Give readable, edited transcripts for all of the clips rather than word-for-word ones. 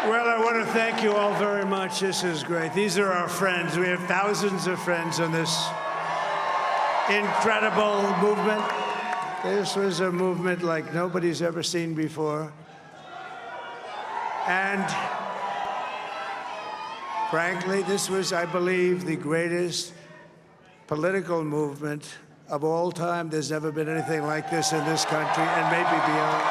Well, I want to thank you all very much. This is great. These are our friends. We have thousands of friends on this incredible movement. This was a movement like nobody's ever seen before. And frankly, this was, I believe, the greatest political movement of all time. There's never been anything like this in this country, and maybe beyond.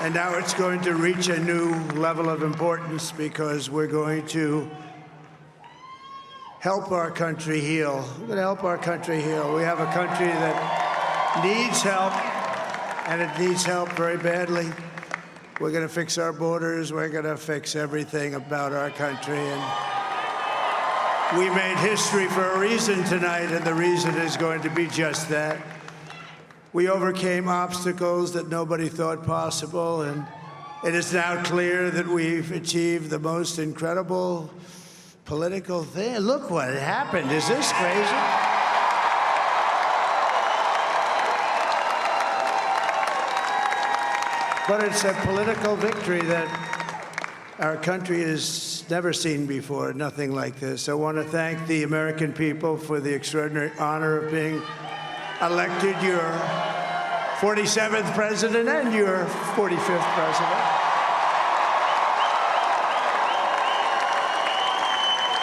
And now it's going to reach a new level of importance because we're going to help our country heal. We're going to help our country heal. We have a country that needs help, and it needs help very badly. We're going to fix our borders. We're going to fix everything about our country. And we made history for a reason tonight, and the reason is going to be just that. We overcame obstacles that nobody thought possible, and it is now clear that we've achieved the most incredible political thing. Look what happened. Is this crazy? But it's a political victory that our country has never seen before, nothing like this. I want to thank the American people for the extraordinary honor of being elected your 47th president and your 45th president.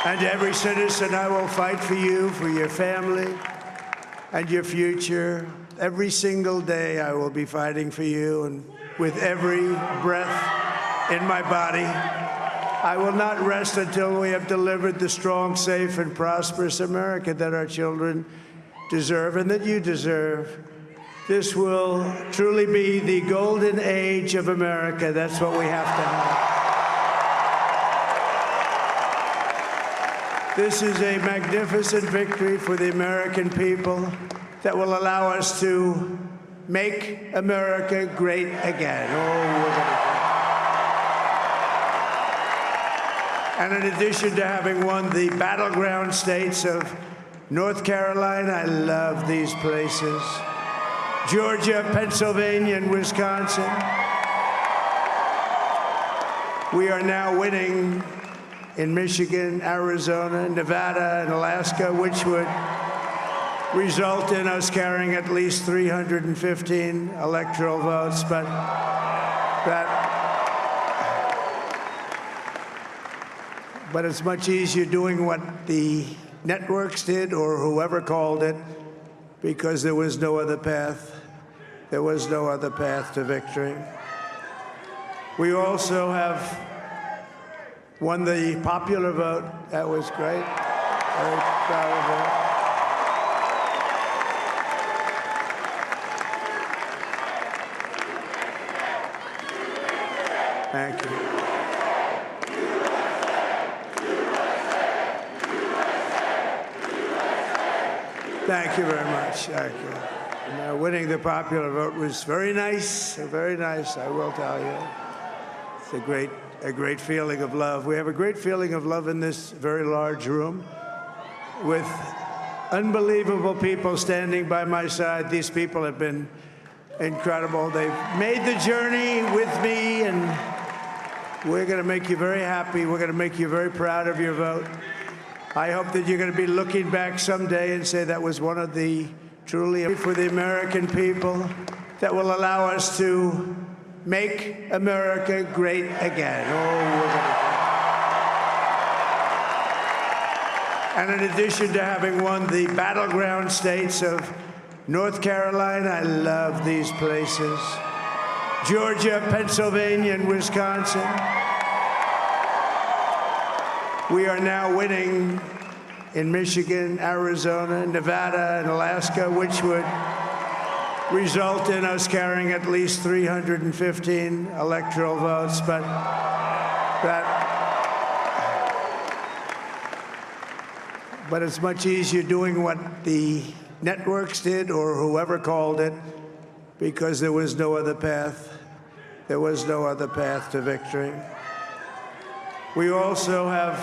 And every citizen, I will fight for you, for your family, and your future. Every single day, I will be fighting for you, and with every breath in my body, I will not rest until we have delivered the strong, safe, and prosperous America that our children deserve and that you deserve. This will truly be the golden age of America. That's what we have to have. This is a magnificent victory for the American people that will allow us to make America great again. Oh, we're going to. And in addition to having won the battleground states of North Carolina, I love these places, Georgia, Pennsylvania, and Wisconsin, we are now winning in Michigan, Arizona, Nevada, and Alaska, which would result in us carrying at least 315 electoral votes. But it's much easier doing what the networks did or whoever called it, because there was no other path. There was no other path to victory. We also have won the popular vote. That was great. Very proud of that. Thank you. Thank you very much. Thank you. Winning the popular vote was very nice, I will tell you. It's a great feeling of love. We have a great feeling of love in this very large room with unbelievable people standing by my side. These people have been incredible. They've made the journey with me, and we're going to make you very happy. We're going to make you very proud of your vote. I hope that you're going to be looking back someday and say that was one of the truly for the American people that will allow us to make America great again. Oh, we're going to. And in addition to having won the battleground states of North Carolina, I love these places, Georgia, Pennsylvania, and Wisconsin, we are now winning in Michigan, Arizona, Nevada, and Alaska, which would result in us carrying at least 315 electoral votes. But it's much easier doing what the networks did or whoever called it, because there was no other path. There was no other path to victory. We also have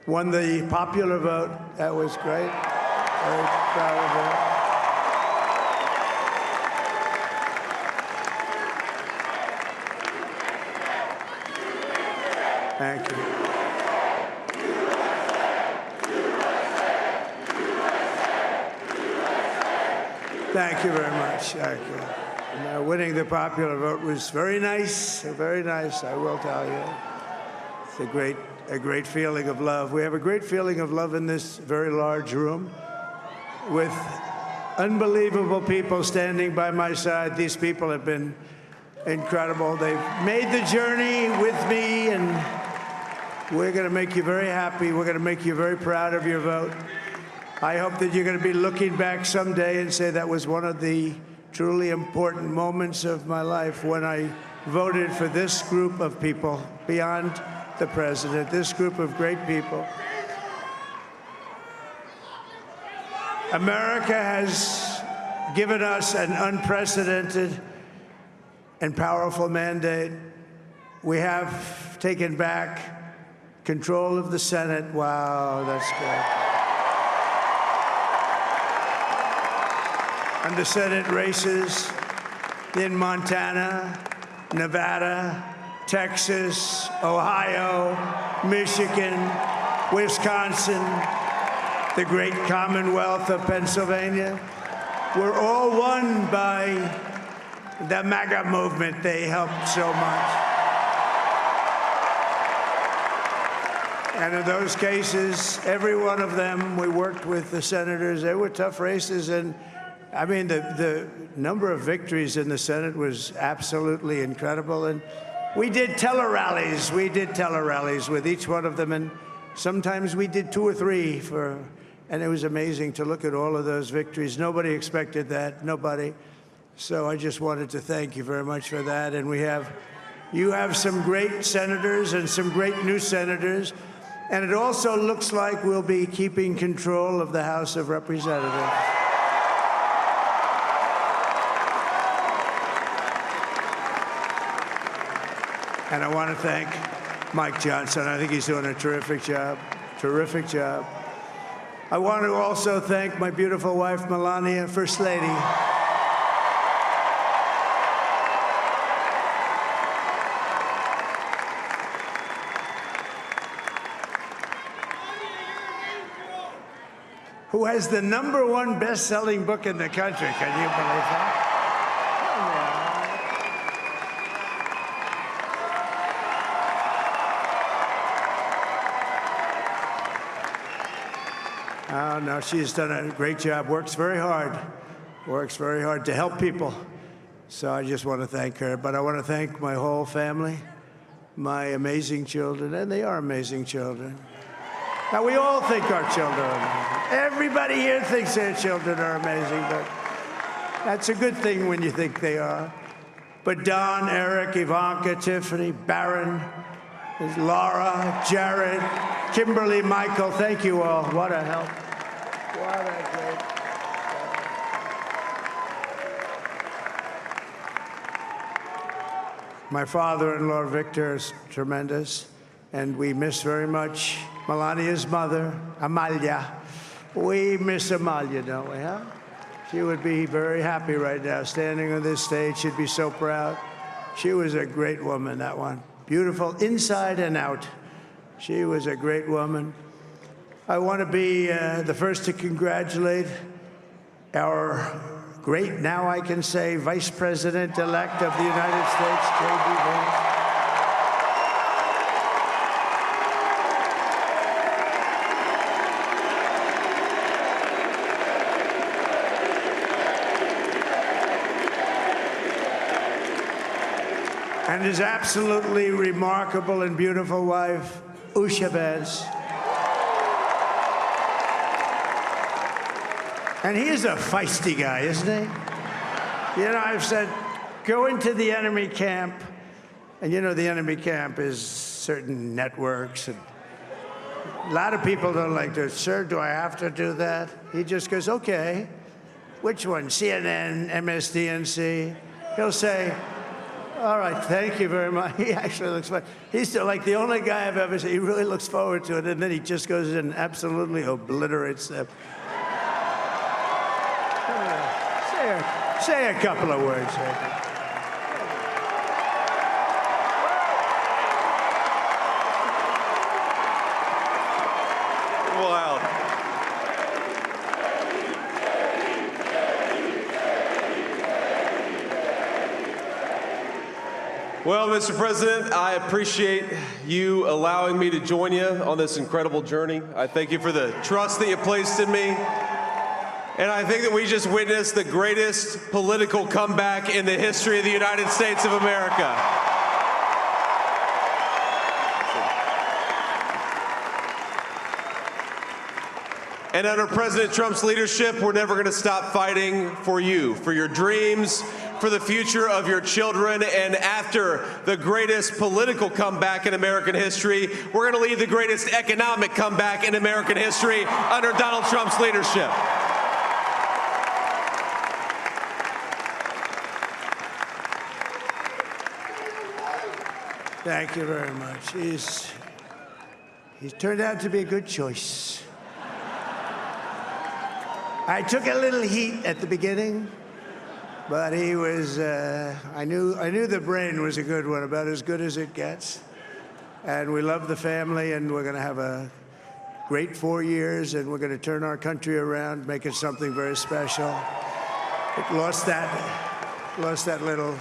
won the popular vote. That was great. Very proud of that. Thank you. Thank you very much. Thank you. And, winning the popular vote was very nice, I will tell you. It's a great feeling of love. We have a great feeling of love in this very large room with unbelievable people standing by my side. These people have been incredible. They've made the journey with me, and we're going to make you very happy. We're going to make you very proud of your vote. I hope that you're going to be looking back someday and say that was one of the truly important moments of my life when I voted for this group of people beyond the president, this group of great people. America has given us an unprecedented and powerful mandate. We have taken back control of the Senate. Wow, that's good. And the Senate races in Montana, Nevada, Texas, Ohio, Michigan, Wisconsin, the great Commonwealth of Pennsylvania, were all won by the MAGA movement. They helped so much. And in those cases, every one of them, we worked with the senators. They were tough races. And I mean, the number of victories in the Senate was absolutely incredible. And we did tele-rallies. We did tele-rallies with each one of them. And sometimes we did 2 or 3 and it was amazing to look at all of those victories. Nobody expected that, nobody. So I just wanted to thank you very much for that. And you have some great senators and some great new senators. And it also looks like we'll be keeping control of the House of Representatives. And I want to thank Mike Johnson. I think he's doing a terrific job, terrific job. I want to also thank my beautiful wife, Melania, First Lady. Who has the #1 best-selling book in the country. Can you believe that? Oh, no, she's done a great job, works very hard to help people. So I just want to thank her. But I want to thank my whole family, my amazing children, and they are amazing children. Now, we all think our children are amazing. Everybody here thinks their children are amazing, but that's a good thing when you think they are. But Don, Eric, Ivanka, Tiffany, Barron, Laura, Jared, Kimberly, Michael, thank you all. What a help. What a great. My father-in-law, Victor, is tremendous, and we miss very much Melania's mother, Amalia. We miss Amalia, don't we, huh? She would be very happy right now, standing on this stage. She'd be so proud. She was a great woman, that one. Beautiful inside and out. She was a great woman. I want to be the first to congratulate our great, now I can say, Vice President-elect of the United States, JD Vance. And his absolutely remarkable and beautiful wife, Usha Vance. And he is a feisty guy, isn't he? You know, I've said, go into the enemy camp. And you know, the enemy camp is certain networks. And a lot of people don't like to, sir, do I have to do that? He just goes, okay. Which one? CNN, MSDNC? He'll say, all right, thank you very much. He actually looks fine. He's still like the only guy I've ever seen. He really looks forward to it, and then he just goes in and absolutely obliterates them. Say a couple of words. wild. Well, Mr. President, I appreciate you allowing me to join you on this incredible journey. I thank you for the trust that you placed in me. And I think that we just witnessed the greatest political comeback in the history of the United States of America. And under President Trump's leadership, we're never going to stop fighting for you, for your dreams, for the future of your children. And after the greatest political comeback in American history, we're going to lead the greatest economic comeback in American history under Donald Trump's leadership. Thank you very much. He's turned out to be a good choice. I took a little heat at the beginning, but he was, I knew the brain was a good one, about as good as it gets. And we love the family, and we're going to have a great 4 years, and we're going to turn our country around, make it something very special. It lost that little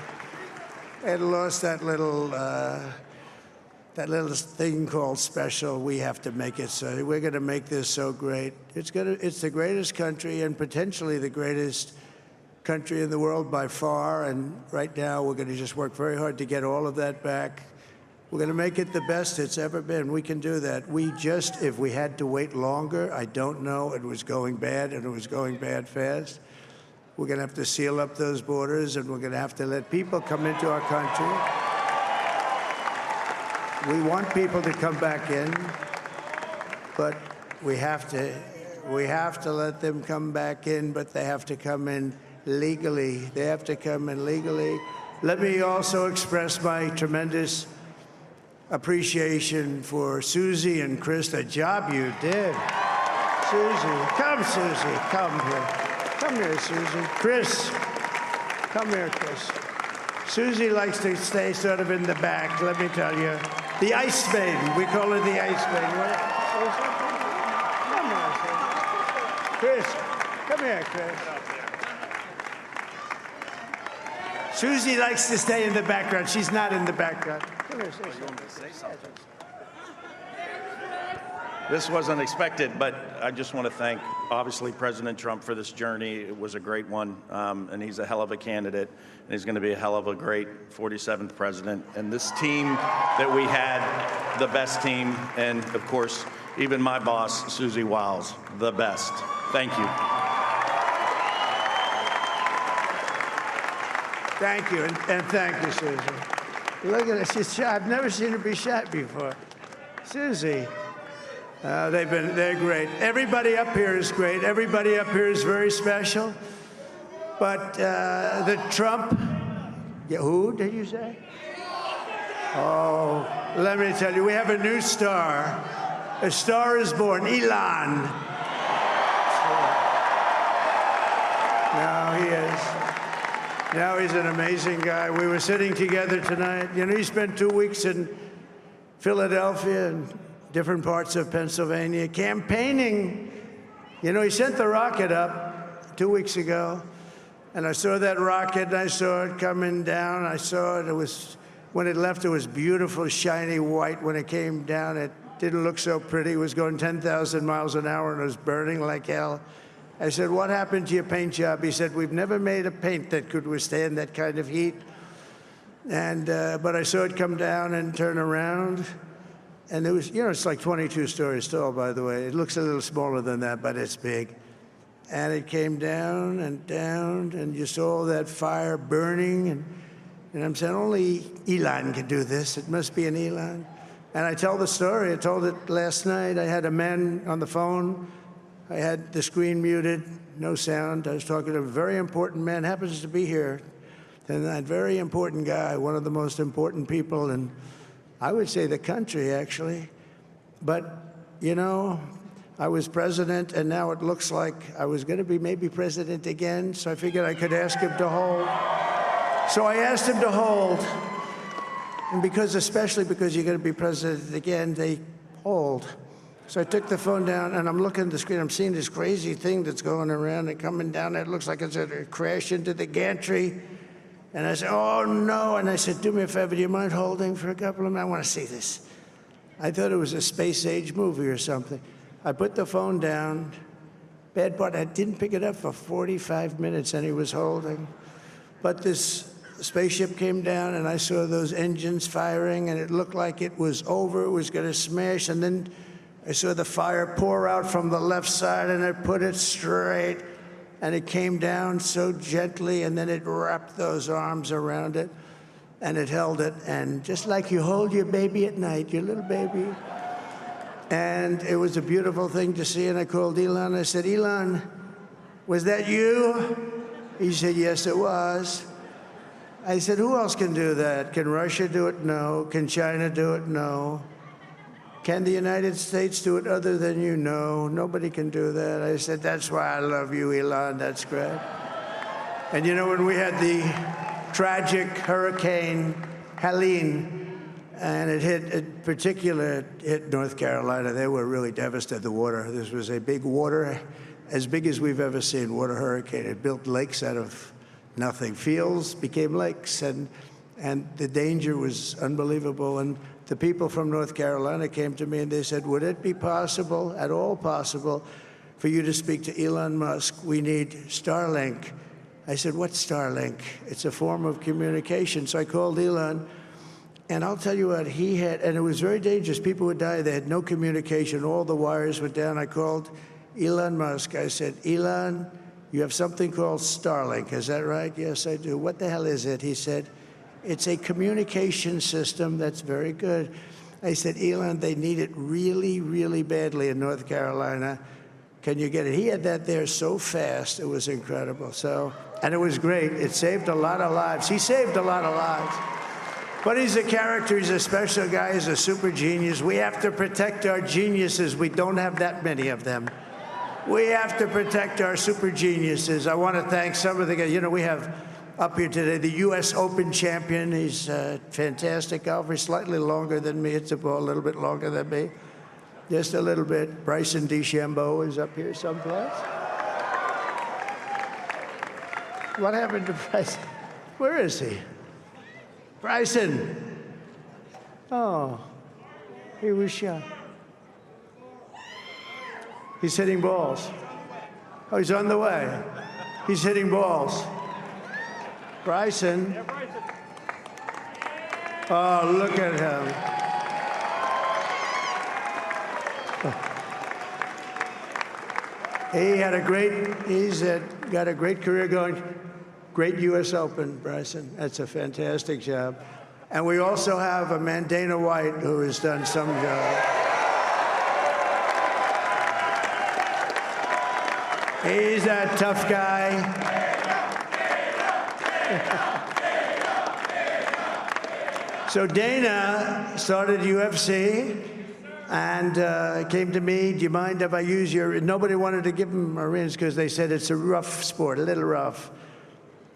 thing called special. We have to make it so. We're going to make this so great. It's the greatest country and potentially the greatest country in the world by far. And right now, we're going to just work very hard to get all of that back. We're going to make it the best it's ever been. We can do that. If we had to wait longer, I don't know. It was going bad, and it was going bad fast. We're going to have to seal up those borders, and we're going to have to let people come into our country. We want people to come back in, but we have to let them come back in, but they have to come in legally. They have to come in legally. Let me also express my tremendous appreciation for Suzy and Chris, the job you did. Suzy, come here. Come here, Suzy. Chris, come here, Chris. Suzy likes to stay sort of in the back, let me tell you. The Ice Maiden, we call her the Ice Maiden. Come here, Chris. Come here, Chris. Suzy likes to stay in the background. She's not in the background. Come here, say something. This wasn't expected, but I just want to thank, obviously, President Trump for this journey. It was a great one, and he's a hell of a candidate, and he's going to be a hell of a great 47th president. And this team that we had, the best team, and, of course, even my boss, Suzy Wiles, the best. Thank you. Thank you, and thank you, Suzy. Look at her, she's shy. I've never seen her be shy before. Suzy. They're great. Everybody up here is great. Everybody up here is very special. But the Trump, who did you say? Oh, let me tell you, we have a new star. A star is born, Elon. Now he is. Now he's an amazing guy. We were sitting together tonight. You know, he spent 2 weeks in Philadelphia and different parts of Pennsylvania, campaigning. You know, he sent the rocket up 2 weeks ago, and I saw that rocket, and I saw it coming down. I saw it. When it left, it was beautiful, shiny white. When it came down, it didn't look so pretty. It was going 10,000 miles an hour, and it was burning like hell. I said, what happened to your paint job? He said, we've never made a paint that could withstand that kind of heat. And but I saw it come down and turn around. And it was, you know, it's like 22 stories tall, by the way. It looks a little smaller than that, but it's big. And it came down, and you saw that fire burning. And I'm saying, only Elon can do this. It must be an Elon. And I tell the story. I told it last night. I had a man on the phone. I had the screen muted, no sound. I was talking to a very important man, happens to be here. And that very important guy, one of the most important people in, I would say, the country, actually. But, you know, I was president, and now it looks like I was going to be maybe president again, so I figured I could ask him to hold. So I asked him to hold. And especially because you're going to be president again, they hold. So I took the phone down, and I'm looking at the screen. I'm seeing this crazy thing that's going around and coming down. It looks like it's going to crash into the gantry. And I said, oh, no. And I said, do me a favor, do you mind holding for a couple of minutes? I want to see this. I thought it was a space-age movie or something. I put the phone down. Bad part, I didn't pick it up for 45 minutes, and he was holding. But this spaceship came down, and I saw those engines firing, and it looked like it was over. It was going to smash. And then I saw the fire pour out from the left side, and it put it straight. And it came down so gently, and then it wrapped those arms around it, and it held it. And just like you hold your baby at night, your little baby. And it was a beautiful thing to see. And I called Elon. I said, Elon, was that you? He said, yes, it was. I said, who else can do that? Can Russia do it? No. Can China do it? No. Can the United States do it other than you? No. Nobody can do that. I said, that's why I love you, Elon. That's great. And you know, when we had the tragic Hurricane Helene, and it hit North Carolina, they were really devastated, the water. This was a big water, as big as we've ever seen, water hurricane. It built lakes out of nothing. Fields became lakes, and the danger was unbelievable. And the people from North Carolina came to me and they said, would it be possible, at all possible, for you to speak to Elon Musk? We need Starlink. I said, what's Starlink? It's a form of communication. So I called Elon, and I'll tell you what, he had, and it was very dangerous. People would die. They had no communication. All the wires went down. I called Elon Musk. I said, Elon, you have something called Starlink. Is that right? Yes, I do. What the hell is it? He said, it's a communication system that's very good. I said, Elon, they need it really, really badly in North Carolina. Can you get it? He had that there so fast. It was incredible. So, and it was great. It saved a lot of lives. He saved a lot of lives. But he's a character. He's a special guy. He's a super genius. We have to protect our geniuses. We don't have that many of them. We have to protect our super geniuses. I want to thank some of the guys. You know, we have up here today the U.S. Open champion. He's a fantastic golfer. He's slightly longer than me. It's a little bit longer than me. Just a little bit. Bryson DeChambeau is up here someplace. What happened to Bryson? Where is he? Bryson. Oh, he was shot. He's hitting balls. Oh, he's on the way. He's hitting balls. Bryson. Oh, look at him. He's got a great career going. Great U.S. Open, Bryson. That's a fantastic job. And we also have a man, Dana White, who has done some job. He's a tough guy. So Dana started UFC and came to me, do you mind if I use your, nobody wanted to give him Marines because they said it's a rough sport, a little rough.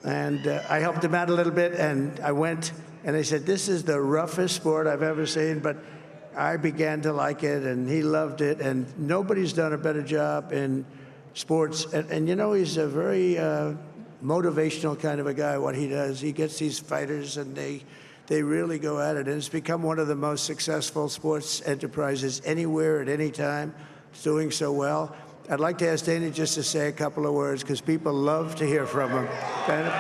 And I helped him out a little bit, and I went, and they said, this is the roughest sport I've ever seen, but I began to like it, and he loved it, and nobody's done a better job in sports. And you know, he's a very motivational kind of a guy, what he does. He gets these fighters, and they really go at it, and it's become one of the most successful sports enterprises anywhere at any time. It's doing so well. I'd like to ask Dana just to say a couple of words, because people love to hear from him. Dana,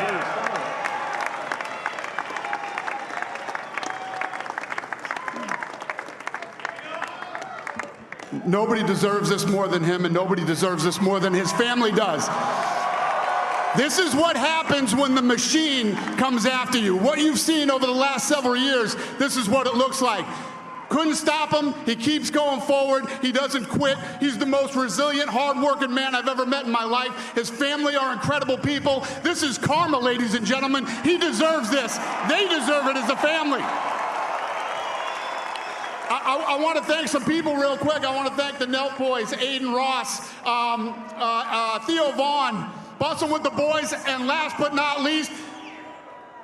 please. Nobody deserves this more than him, and nobody deserves this more than his family does. This is what happens when the machine comes after you. What you've seen over the last several years, this is what it looks like. Couldn't stop him. He keeps going forward. He doesn't quit. He's the most resilient, hard-working man I've ever met in my life. His family are incredible people. This is karma, ladies and gentlemen. He deserves this. They deserve it as a family. I want to thank some people real quick. I want to thank the Nelk boys, Aiden Ross, Theo Vaughn, Bustin' with the Boys, and last but not least,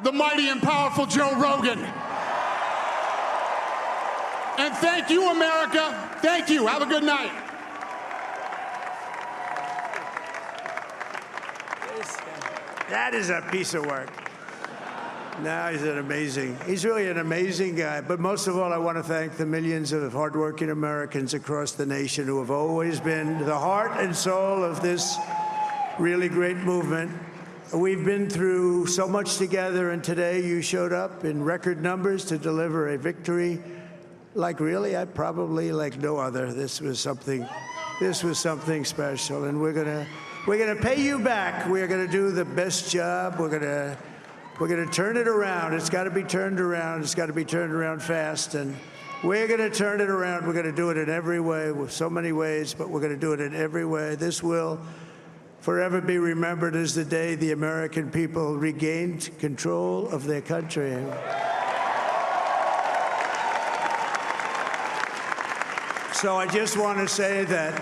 the mighty and powerful Joe Rogan. And thank you, America. Thank you. Have a good night. That is a piece of work. No, he's really an amazing guy. But most of all, I want to thank the millions of hardworking Americans across the nation who have always been the heart and soul of this really great movement. We've been through so much together, and today you showed up in record numbers to deliver a victory like like no other. This was something special, and we're gonna pay you back. We're gonna do the best job. We're gonna turn it around. It's got to be turned around. It's got to be turned around fast, and we're gonna turn it around. We're gonna do it in every way, with so many ways, but we're gonna do it in every way. This will forever be remembered as the day the American people regained control of their country. So I just want to say that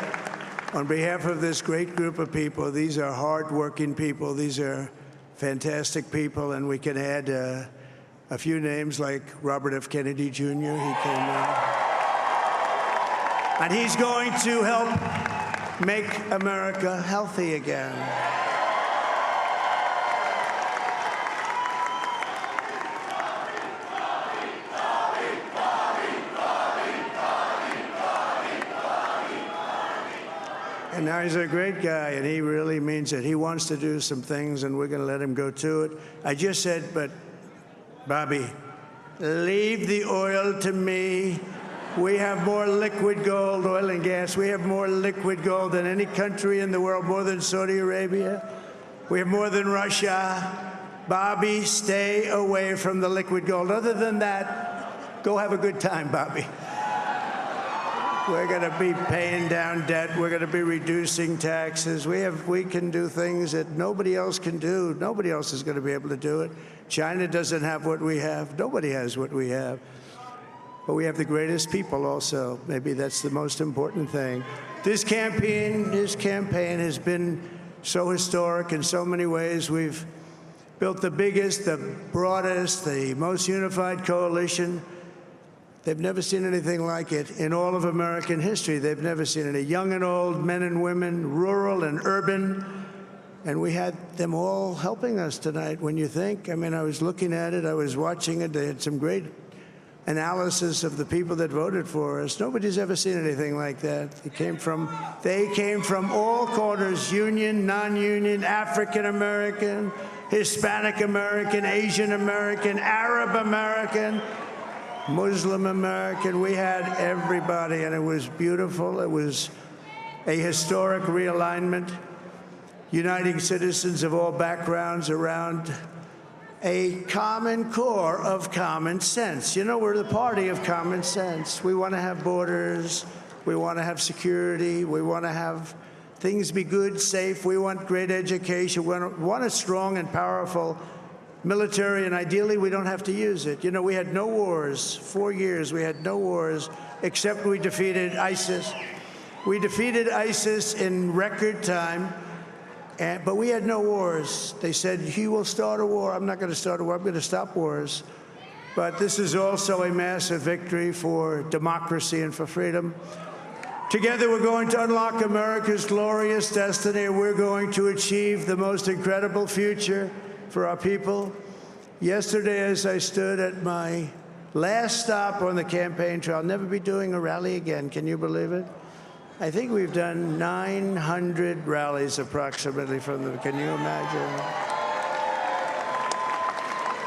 on behalf of this great group of people, these are hardworking people, these are fantastic people, and we can add a few names like Robert F. Kennedy Jr. He came in. And he's going to help make America healthy again. And now he's a great guy, and he really means it. He wants to do some things, and we're going to let him go to it. I just said, but Bobby, leave the oil to me. We have more liquid gold, oil and gas. We have more liquid gold than any country in the world, more than Saudi Arabia. We have more than Russia. Bobby, stay away from the liquid gold. Other than that, go have a good time, Bobby. We're going to be paying down debt. We're going to be reducing taxes. We can do things that nobody else can do. Nobody else is going to be able to do it. China doesn't have what we have. Nobody has what we have. But we have the greatest people also. Maybe that's the most important thing. This campaign has been so historic in so many ways. We've built the biggest, the broadest, the most unified coalition. They've never seen anything like it in all of American history. They've never seen it. Young and old, men and women, rural and urban. And we had them all helping us tonight. When you think, I mean, I was looking at it, I was watching it. They had some great analysis of the people that voted for us. Nobody's ever seen anything like that. They came from all corners, union, non-union, African American, Hispanic American, Asian American, Arab American, Muslim American. We had everybody, and it was beautiful. It was a historic realignment, uniting citizens of all backgrounds around a common core of common sense. You know, we're the party of common sense. We want to have borders. We want to have security. We want to have things be good, safe. We want great education. We want a strong and powerful military, and ideally, we don't have to use it. You know, we had no wars. 4 years, we had no wars, except we defeated ISIS. We defeated ISIS in record time, but we had no wars. They said, he will start a war. I'm not going to start a war. I'm going to stop wars. But this is also a massive victory for democracy and for freedom. Together, we're going to unlock America's glorious destiny. We're going to achieve the most incredible future for our people. Yesterday, as I stood at my last stop on the campaign trail, I'll never be doing a rally again. Can you believe it? I think we've done 900 rallies approximately from them. Can you imagine?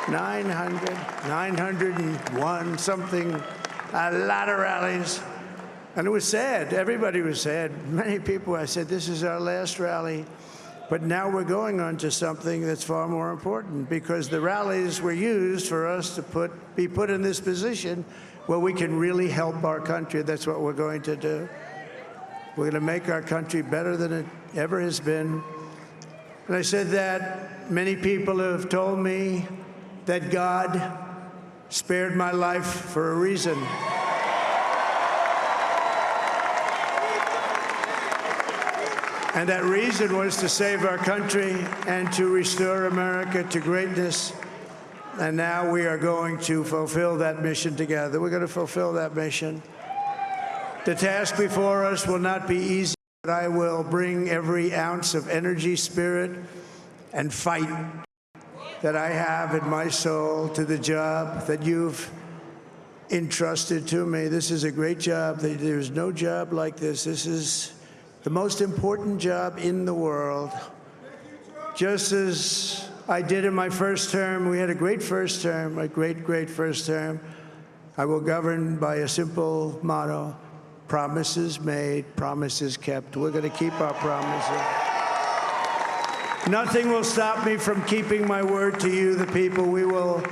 901, something, a lot of rallies. And it was sad. Everybody was sad. Many people, I said, this is our last rally. But now we're going on to something that's far more important, because the rallies were used for us to be put in this position where we can really help our country. That's what we're going to do. We're going to make our country better than it ever has been. And I said that many people have told me that God spared my life for a reason. And that reason was to save our country and to restore America to greatness. And now we are going to fulfill that mission together. We're going to fulfill that mission. The task before us will not be easy, but I will bring every ounce of energy, spirit, and fight that I have in my soul to the job that you've entrusted to me. This is a great job. There's no job like this. This is the most important job in the world. Just as I did in my first term, we had a great first term, a great first term. I will govern by a simple motto: promises made, promises kept. We're going to keep our promises. Nothing will stop me from keeping my word to you, the people. We will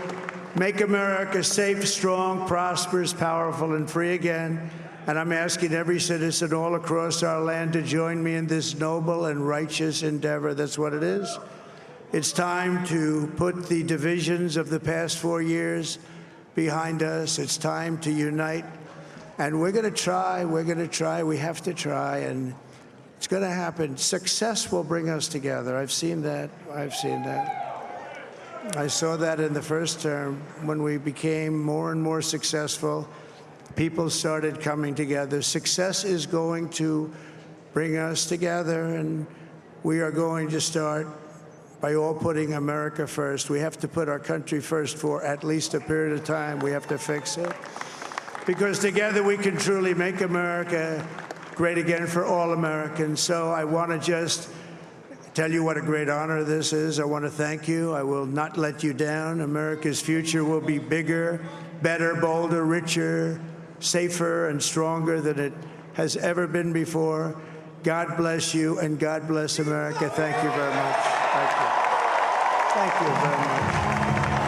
make America safe, strong, prosperous, powerful, and free again. And I'm asking every citizen all across our land to join me in this noble and righteous endeavor. That's what it is. It's time to put the divisions of the past 4 years behind us. It's time to unite. And we're going to try. We're going to try. We have to try. And it's going to happen. Success will bring us together. I've seen that. I've seen that. I saw that in the first term. When we became more and more successful, people started coming together. Success is going to bring us together, and we are going to start by all putting America first. We have to put our country first for at least a period of time. We have to fix it. Because together we can truly make America great again for all Americans. So I want to just tell you what a great honor this is. I want to thank you. I will not let you down. America's future will be bigger, better, bolder, richer, safer, and stronger than it has ever been before. God bless you, and God bless America. Thank you very much. Thank you. Thank you very much.